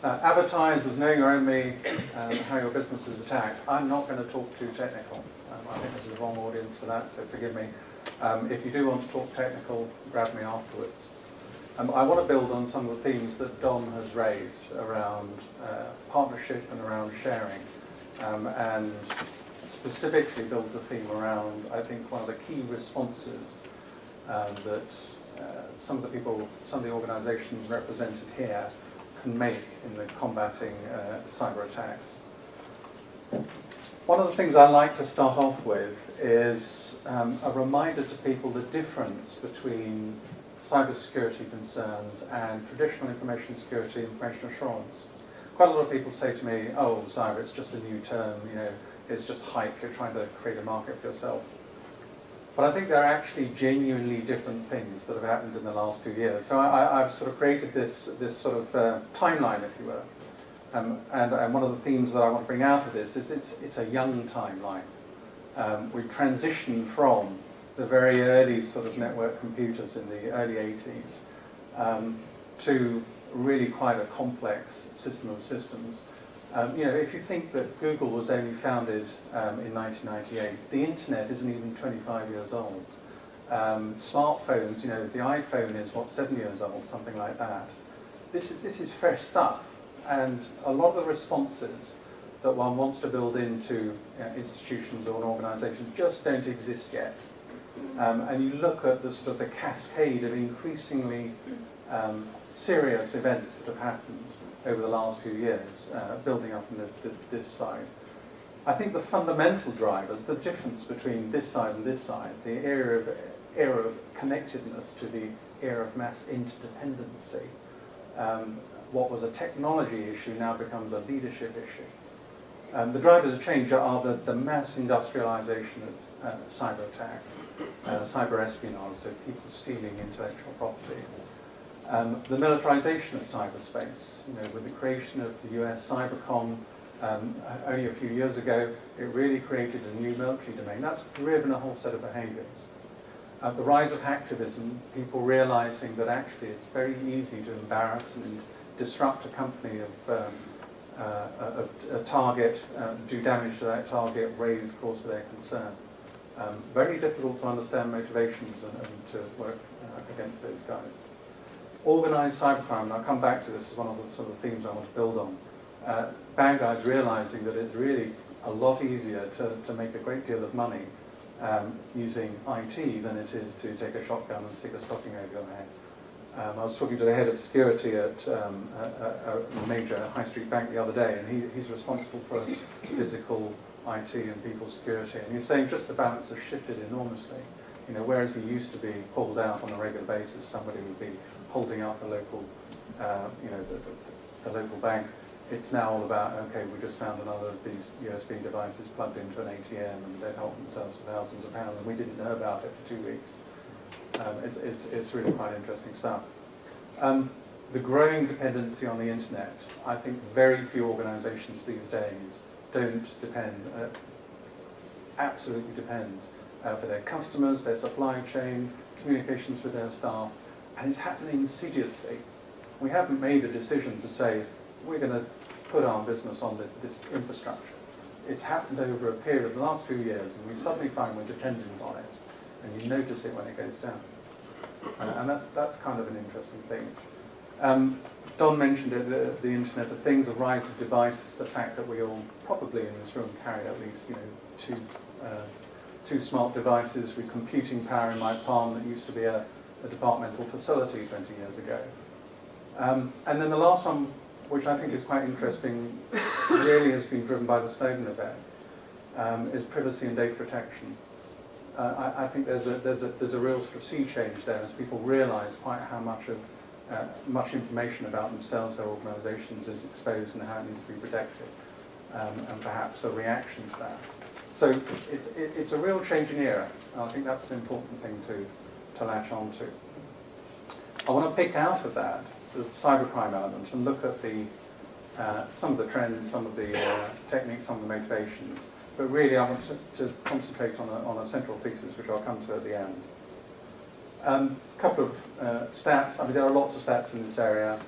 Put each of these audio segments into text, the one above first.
Advertisers, knowing your enemy, how your business is attacked. I'm not going to talk too technical. I think this is the wrong audience for that, so forgive me. If you do want to talk technical, grab me afterwards. I want to build on some of the themes that Don has raised around partnership and around sharing, and specifically build the theme around, I think, one of the key responses that some of the organizations represented here can make in the combating cyber attacks. One of the things I like to start off with is a reminder to people the difference between cybersecurity concerns and traditional information security, information assurance. Quite a lot of people say to me, oh, cyber, it's just a new term, it's just hype, you're trying to create a market for yourself. But I think there are actually genuinely different things that have happened in the last few years. So I've sort of created this sort of timeline, if you will. And one of the themes that I want to bring out of this is it's a young timeline. We've transitioned from the very early sort of network computers in the early 80s to really quite a complex system of systems. If you think that Google was only founded in 1998, the internet isn't even 25 years old. Smartphones, the iPhone is, 7 years old, something like that. This is fresh stuff. And a lot of the responses that one wants to build into institutions or an organization just don't exist yet. And you look at the sort of the cascade of increasingly serious events that have happened over the last few years, building up in this side. I think the fundamental drivers, the difference between this side and this side, the era of connectedness to the era of mass interdependency, what was a technology issue now becomes a leadership issue. The drivers of change are the mass industrialization of cyber attack, cyber espionage, so people stealing intellectual property. The militarization of cyberspace, with the creation of the US Cybercom only a few years ago, it really created a new military domain. That's driven a whole set of behaviors. The rise of hacktivism, people realizing that actually it's very easy to embarrass and disrupt a company of a target, do damage to that target, raise cause for their concern. Very difficult to understand motivations and to work against those guys. Organised cybercrime, and I'll come back to this as one of the sort of themes I want to build on. Bad guys realizing that it's really a lot easier to make a great deal of money using IT than it is to take a shotgun and stick a stocking over your head. I was talking to the head of security at a major high street bank the other day, and he's responsible for physical IT and people's security, and he's saying just the balance has shifted enormously. Whereas he used to be pulled out on a regular basis, somebody would be holding up the local, the local bank. It's now all about, okay, we just found another of these USB devices plugged into an ATM, and they've helped themselves to thousands of pounds, and we didn't know about it for 2 weeks. It's really quite interesting stuff. The growing dependency on the internet. I think very few organizations these days don't absolutely depend for their customers, their supply chain, communications with their staff, and it's happening insidiously. We haven't made a decision to say, we're going to put our business on this infrastructure. It's happened over a period of the last few years, and we suddenly find we're dependent on it, and you notice it when it goes down. And that's kind of an interesting thing. Don mentioned it, the Internet of Things, the rise of devices, the fact that we all probably in this room carry at least two smart devices with computing power in my palm that used to be a departmental facility 20 years ago. And then the last one, which I think is quite interesting, really has been driven by the Snowden event, is privacy and data protection. I think there's a real sort of sea change there as people realise quite how much information about themselves, their organisations is exposed and how it needs to be protected, and perhaps a reaction to that. So it's a real changing era, and I think that's an important thing to latch on to. I want to pick out of that the cybercrime element and look at some of the trends, some of the techniques, some of the motivations. But really, I want to concentrate on a central thesis, which I'll come to at the end. A couple of stats. I mean, there are lots of stats in this area.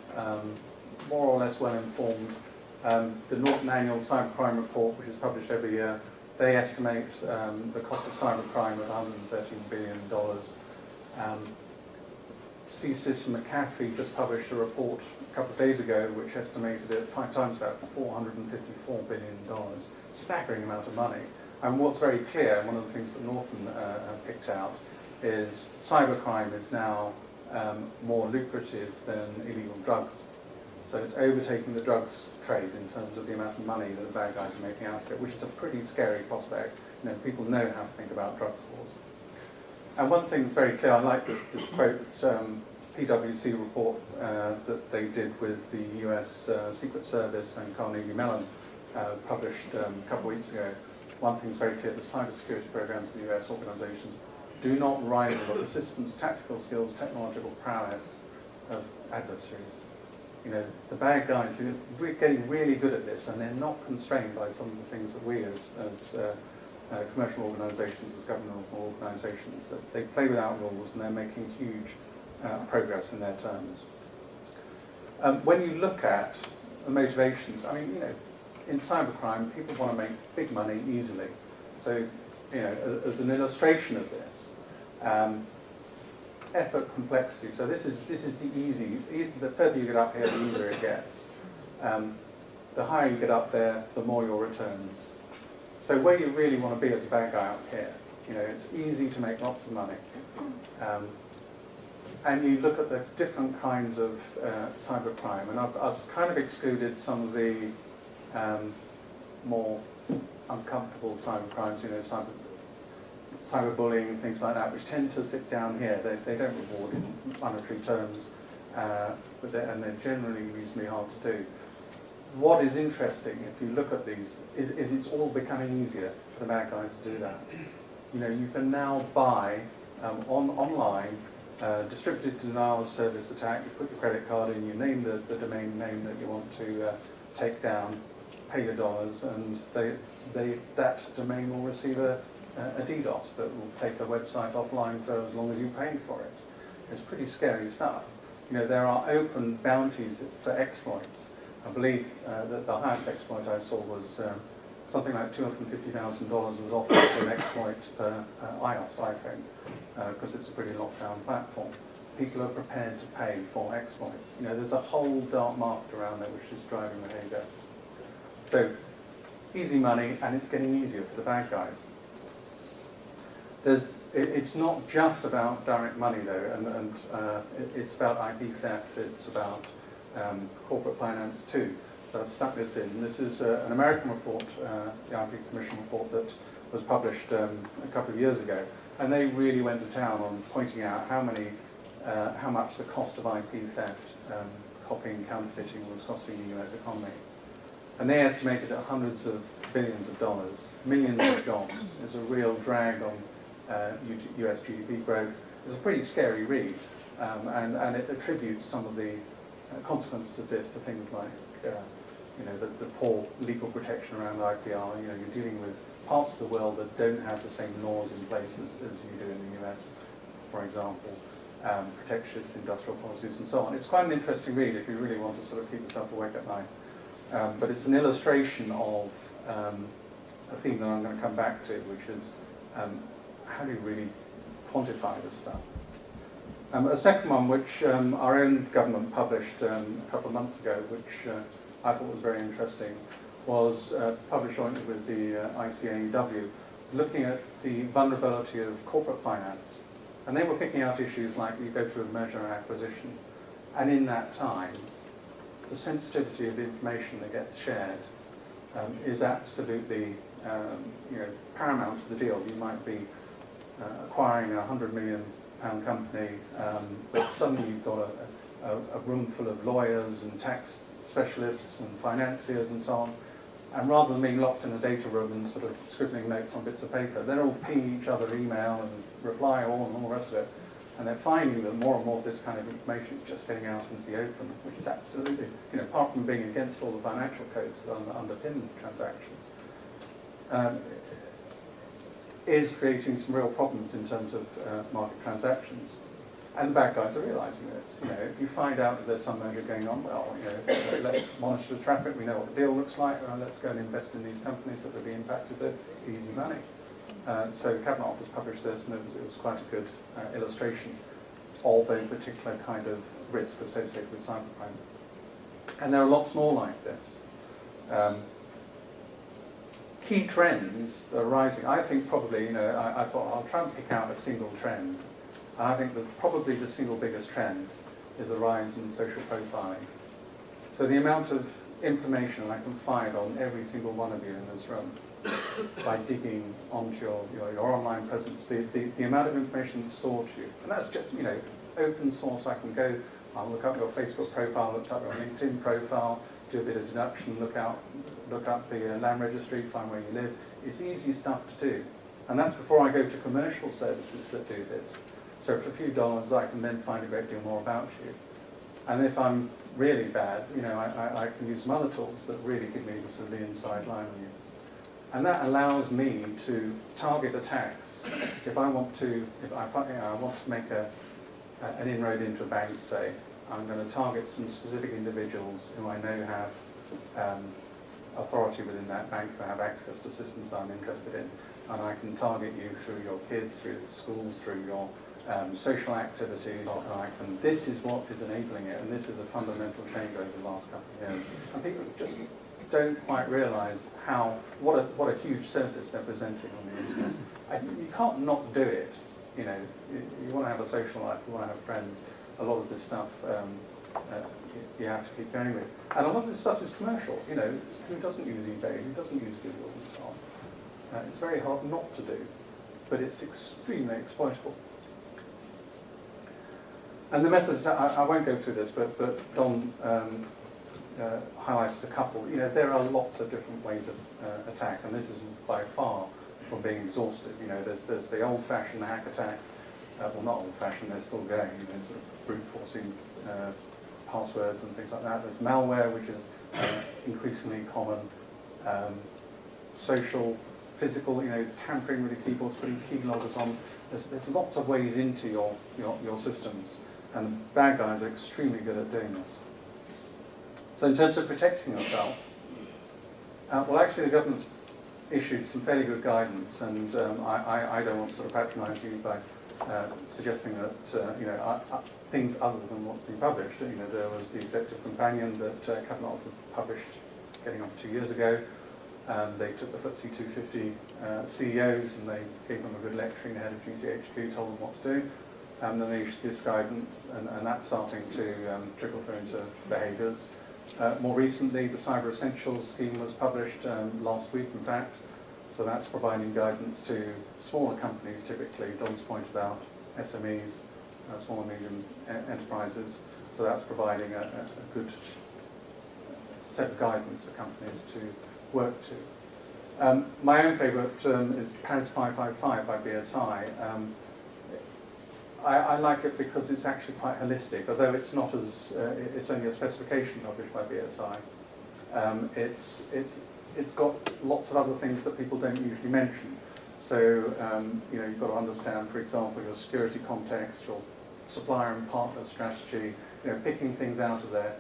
more or less well informed. The Norton Annual Cybercrime Report, which is published every year, they estimate the cost of cybercrime at $113 billion. CSIS and McAfee just published a report a couple of days ago which estimated it 5 times that, $454 billion. Staggering amount of money. And what's very clear, one of the things that Norton picked out, is cybercrime is now more lucrative than illegal drugs. So it's overtaking the drugs trade in terms of the amount of money that the bad guys are making out of it, which is a pretty scary prospect. You know, people know how to think about drug wars. And one thing that's very clear, I like this quote, PwC report that they did with the US Secret Service and Carnegie Mellon, published a couple of weeks ago. One thing's very clear, the cybersecurity programs of the US organizations do not rival the systems, tactical skills, technological prowess of adversaries. You know, the bad guys are getting really good at this, and they're not constrained by some of the things that we as commercial organizations, as governmental organizations, that they play without rules and they're making huge progress in their terms. When you look at the motivations, I mean, you know, in cybercrime, people want to make big money easily. So, you know, as an illustration of this, effort complexity. So this is the easy. The further you get up here, the easier it gets. The higher you get up there, the more your returns. So where you really want to be as a bad guy up here, you know, it's easy to make lots of money. And you look at the different kinds of cybercrime, and I've kind of excluded some of the more uncomfortable cybercrimes, you know, cyberbullying and things like that, which tend to sit down here. They don't reward in monetary terms, and they're generally reasonably hard to do. What is interesting, if you look at these, is it's all becoming easier for the bad guys to do that. You know, you can now buy online distributed denial of service attack. You put your credit card in, you name the domain name that you want to take down, pay your dollars, and that domain will receive a DDoS that will take a website offline for as long as you pay for it. It's pretty scary stuff. You know, there are open bounties for exploits. I believe that the highest exploit I saw was something like $250,000 was offered for an exploit per iOS iPhone, because it's a pretty locked down platform. People are prepared to pay for exploits. You know, there's a whole dark market around there which is driving behavior. So, easy money, and it's getting easier for the bad guys. It's not just about direct money though, and it's about IP theft, it's about corporate finance too. So I've stuck this in. And this is an American report, the IP Commission report that was published a couple of years ago, and they really went to town on pointing out how much the cost of IP theft, copying, counterfeiting was costing the US economy. And they estimated at hundreds of billions of dollars, millions of jobs. It's a real drag on US GDP growth. It's a pretty scary read, and it attributes some of the consequences of this to things like, you know, the poor legal protection around IPR. You know, you're dealing with parts of the world that don't have the same laws in place as you do in the US, for example, protectionist industrial policies and so on. It's quite an interesting read if you really want to sort of keep yourself awake at night. But it's an illustration of a theme that I'm going to come back to, which is how do you really quantify this stuff? A second one, which our own government published a couple of months ago, which I thought was very interesting, was published jointly with the ICAEW, looking at the vulnerability of corporate finance. And they were picking out issues like you go through a merger and acquisition, and in that time, the sensitivity of the information that gets shared is absolutely paramount to the deal. You might be acquiring a £100 million company, but suddenly you've got a room full of lawyers and tax specialists and financiers and so on. And rather than being locked in a data room and sort of scribbling notes on bits of paper, they're all pinging each other email and reply all and all the rest of it. And they're finding that more and more of this kind of information is just getting out into the open, which is absolutely, you know, apart from being against all the financial codes that underpin transactions, is creating some real problems in terms of market transactions. And the bad guys are realising this. If you find out that there's some merger going on, well, let's monitor the traffic. We know what the deal looks like. Let's go and invest in these companies that will be impacted with easy money. So the Cabinet Office published this, and it was quite a good illustration of a particular kind of risk associated with cybercrime. And there are lots more like this. Key trends are rising. I think probably, I thought I'll try and pick out a single trend. And I think that probably the single biggest trend is a rise in social profiling. So the amount of information I can find on every single one of you in this room by digging onto your online presence, the amount of information that's stored to you. And that's just, open source. I can go, I'll look up your Facebook profile, look up your LinkedIn profile, do a bit of deduction, look up the land registry, find where you live. It's easy stuff to do. And that's before I go to commercial services that do this. So for a few dollars, I can then find a great deal more about you. And if I'm really bad, I can use some other tools that really give me the sort of the inside line on you. And that allows me to target attacks. If I want to make an inroad into a bank, say, I'm going to target some specific individuals who I know have authority within that bank, who have access to systems that I'm interested in. And I can target you through your kids, through the schools, through your social activities. And this is what is enabling it, and this is a fundamental change over the last couple of years. And people just don't quite realise what a huge service they're presenting on the internet. You can't not do it. You want to have a social life, you want to have friends. A lot of this stuff you have to keep going with. And a lot of this stuff is commercial. Who doesn't use eBay, who doesn't use Google and so on. It's very hard not to do, but it's extremely exploitable. And the methods, I won't go through this, but Don highlighted a couple. There are lots of different ways of attack, and this is by far from being exhaustive. There's the old-fashioned hack attacks. Well, not old-fashioned, they're still going. There's sort of brute-forcing passwords and things like that. There's malware, which is increasingly common. Social, physical, tampering with the keyboards, putting keyloggers on. There's lots of ways into your systems, and the bad guys are extremely good at doing this. So in terms of protecting yourself, well, actually the government's issued some fairly good guidance, and I don't want to sort of patronise you by suggesting that things other than what's been published. There was the Executive Companion that Cabinet Office published getting on 2 years ago. They took the FTSE 250 CEOs and they gave them a good lecturing. The head of GCHQ told them what to do. And then they issued this guidance, and that's starting to trickle through into behaviours. More recently, the Cyber Essentials scheme was published last week, in fact. So that's providing guidance to smaller companies, typically. Don's pointed out SMEs, small and medium enterprises. So that's providing a good set of guidance for companies to work to. My own favourite is Paris 555 by BSI. I like it because it's actually quite holistic, although it's not as it's only a specification published by BSI. It's got lots of other things that people don't usually mention. So you've got to understand, for example, your security context, your supplier and partner strategy. Picking things out of there.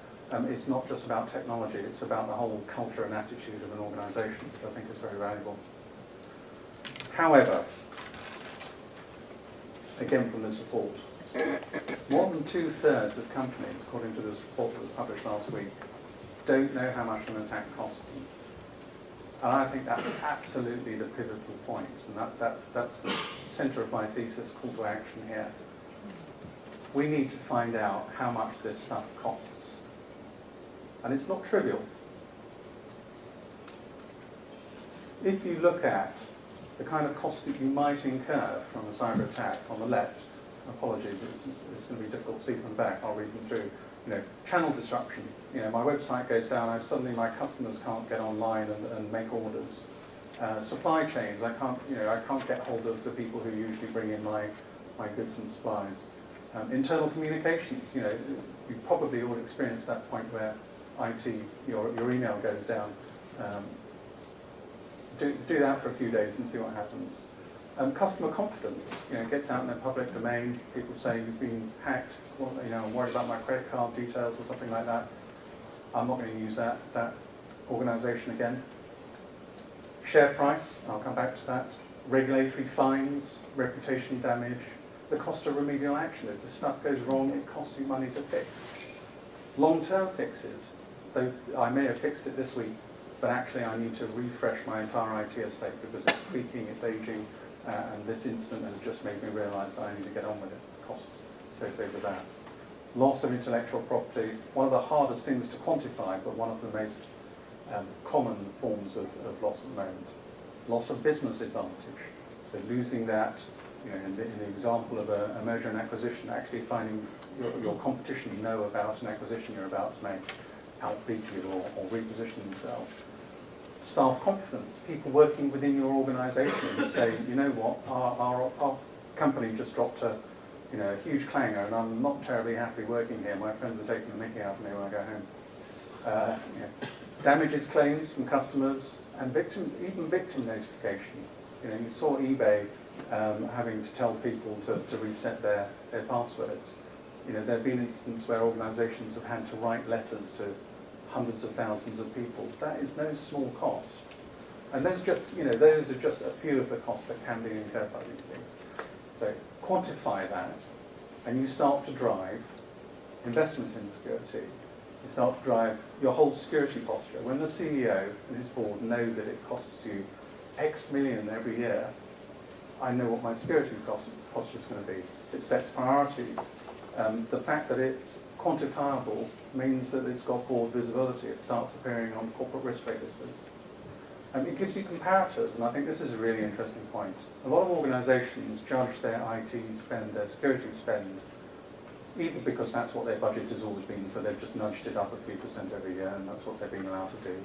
It's not just about technology; it's about the whole culture and attitude of an organisation, which I think is very valuable. However, again from this report, more than 2/3 of companies, according to this report that was published last week, don't know how much an attack costs them. And I think that's absolutely the pivotal point, and that's the centre of my thesis, call to action here. We need to find out how much this stuff costs. And it's not trivial. If you look at the kind of costs that you might incur from a cyber attack on the left, apologies, it's going to be difficult to see from the back, I'll read them through. Channel disruption. My website goes down, suddenly my customers can't get online and make orders. Supply chains, I can't get hold of the people who usually bring in my goods and supplies. Internal communications, you probably all experienced that point where IT, your email goes down. Do that for a few days and see what happens. Customer confidence, gets out in the public domain. People say you've been hacked. Well, I'm worried about my credit card details or something like that. I'm not going to use that organisation again. Share price, I'll come back to that. Regulatory fines, reputation damage, the cost of remedial action. If the stuff goes wrong, it costs you money to fix. Long-term fixes, though I may have fixed it this week, but actually I need to refresh my entire IT estate because it's creaking, it's aging, and this incident has just made me realise that I need to get on with it. Costs associated with that. Loss of intellectual property, one of the hardest things to quantify, but one of the most common forms of loss at the moment. Loss of business advantage, so losing that, in the example of a merger and acquisition, actually finding your competition know about an acquisition you're about to make, outbid you or reposition themselves. Staff confidence, people working within your organisation who say, you know what, our company just dropped a huge clanger and I'm not terribly happy working here. My friends are taking the mickey out of me when I go home. Damages claims from customers and victims, even victim notification. You saw eBay having to tell people to reset their passwords. There have been instances where organisations have had to write letters to hundreds of thousands of people. That is no small cost. And those are just a few of the costs that can be incurred by these things. So quantify that, and you start to drive investment in security. You start to drive your whole security posture. When the CEO and his board know that it costs you X million every year, I know what my security posture is going to be. It sets priorities. The fact that it's quantifiable means that it's got board visibility. It starts appearing on corporate risk registers. It gives you comparators, and I think this is a really interesting point. A lot of organisations judge their IT spend, their security spend, either because that's what their budget has always been, so they've just nudged it up a few % every year, and that's what they've been allowed to do.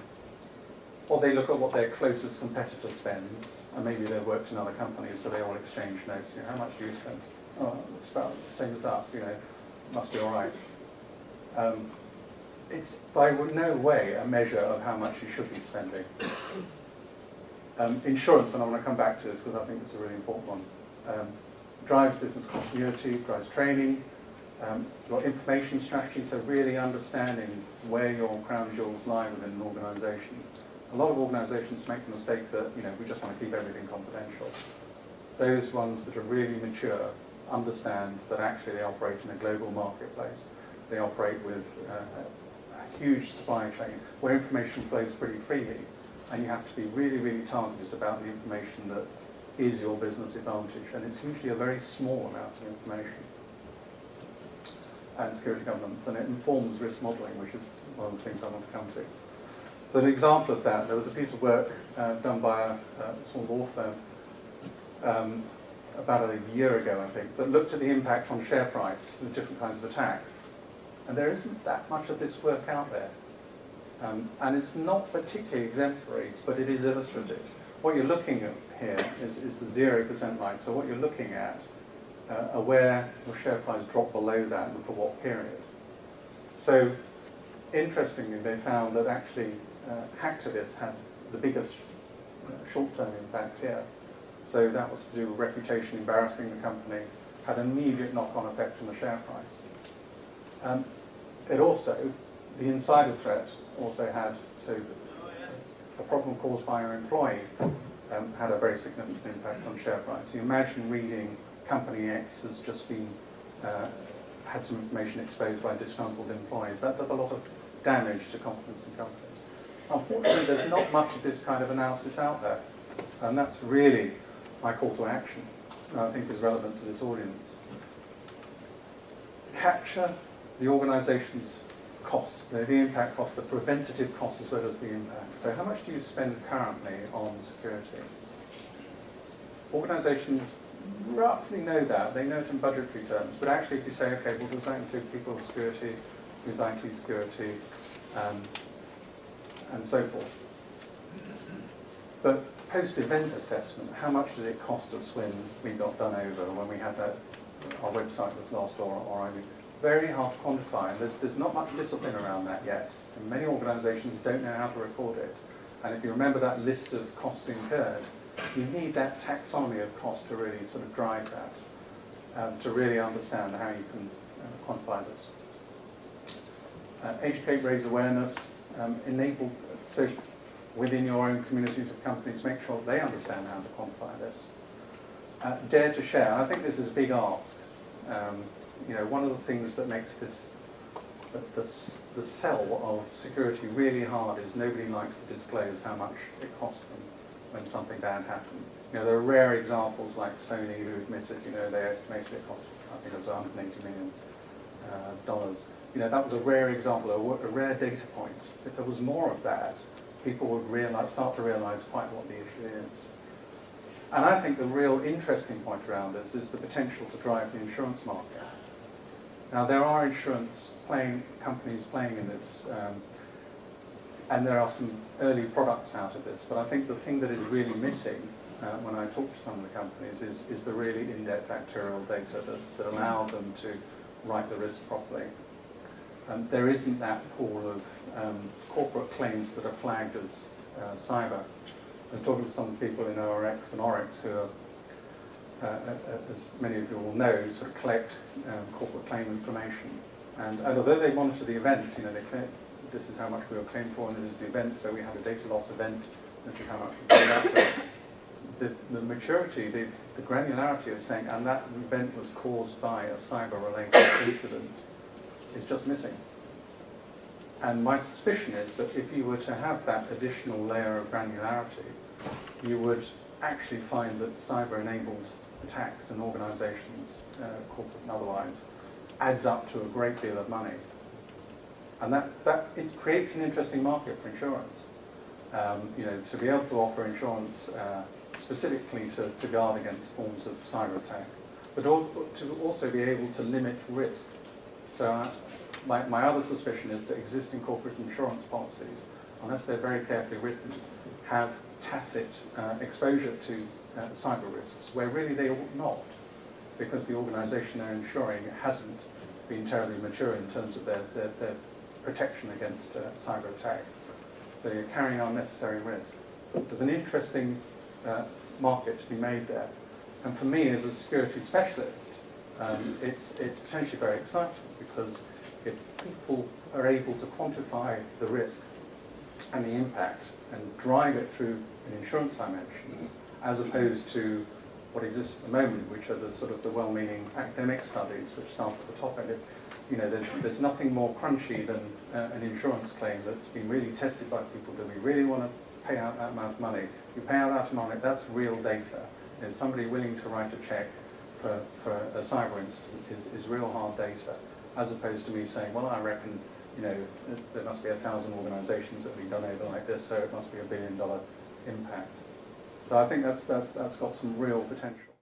Or they look at what their closest competitor spends, and maybe they've worked in other companies, so they all exchange notes. How much do you spend? Oh, it's about the same as us, must be all right. It's by no way a measure of how much you should be spending. Insurance, and I want to come back to this because I think it's a really important one, drives business continuity, drives training, your information strategy, so really understanding where your crown jewels lie within an organisation. A lot of organisations make the mistake that we just want to keep everything confidential. Those ones that are really mature understand that actually they operate in a global marketplace. They operate with a huge supply chain where information flows pretty freely, and you have to be really, really targeted about the information that is your business advantage, and it's usually a very small amount of information. And security governance, and it informs risk modelling, which is one of the things I want to come to. So an example of that, there was a piece of work done by a small law firm about a year ago, I think, that looked at the impact on share price of different kinds of attacks. And there isn't that much of this work out there. And it's not particularly exemplary, but it is illustrative. What you're looking at here is the 0% line. So what you're looking at are where your share price dropped below that and for what period. So interestingly, they found that actually hacktivists had the biggest short-term impact here. So that was to do with reputation, embarrassing the company, had an immediate knock-on effect on the share price. It also, the insider threat also had, so a problem caused by your employee had a very significant impact on share price. You imagine reading company X has just been, had some information exposed by disgruntled employees. That does a lot of damage to confidence in companies. Unfortunately, there's not much of this kind of analysis out there, and that's really my call to action, and I think is relevant to this audience. Capture the organisation's costs, the impact cost, the preventative costs as well as the impact. So how much do you spend currently on security? Organisations roughly know that, they know it in budgetary terms, but actually if you say, okay, well does that include people security, does IT security, and so forth. But post-event assessment, how much did it cost us when we got done over, when we had that, our website was lost or I mean, very hard to quantify, and there's not much discipline around that yet. And many organisations don't know how to record it. And if you remember that list of costs incurred, You need that taxonomy of cost to really sort of drive that, to really understand how you can quantify this. Educate, raise awareness, enable, so within your own communities of companies, make sure they understand how to quantify this. Dare to share. I think this is a big ask. One of the things that makes this, the sell of security really hard is nobody likes to disclose how much it costs them when something bad happened. There are rare examples like Sony who admitted, they estimated it cost, I think it was $180 million. That was a rare example, a rare data point. If there was more of that, people would start to realise quite what the issue is. And I think the real interesting point around this is the potential to drive the insurance market. Now, there are insurance companies playing in this, and there are some early products out of this, but I think the thing that is really missing when I talk to some of the companies is the really in-depth actuarial data that allow them to write the risk properly. There isn't that pool of corporate claims that are flagged as cyber. I'm talking to some people in ORX and Oryx who are, as many of you will know, sort of collect corporate claim information. And although they monitor the events, they claim, this is how much we were claimed for, and this is the event, so we had a data loss event, this is how much we paid out for. The maturity, the granularity of saying, and that event was caused by a cyber-related incident, is just missing. And my suspicion is that if you were to have that additional layer of granularity, you would actually find that cyber-enabled attacks and organisations, corporate and otherwise, adds up to a great deal of money. And that it creates an interesting market for insurance. To be able to offer insurance specifically to guard against forms of cyber attack, but to also be able to limit risk. So my other suspicion is that existing corporate insurance policies, unless they're very carefully written, have tacit exposure to cyber risks, where really they ought not, because the organisation they're insuring hasn't been terribly mature in terms of their protection against cyber attack. So you're carrying unnecessary risk. There's an interesting market to be made there. And for me, as a security specialist, it's potentially very exciting, because if people are able to quantify the risk and the impact and drive it through an insurance dimension, as opposed to what exists at the moment, which are the sort of the well-meaning academic studies which start at the top end. There's nothing more crunchy than an insurance claim that's been really tested by people. Do we really want to pay out that amount of money? You pay out that amount, that's real data. Is somebody willing to write a check for a cyber incident is real hard data, as opposed to me saying, well, I reckon, there must be 1,000 organisations that have been done over like this, so it must be $1 billion impact. So I think that's got some real potential.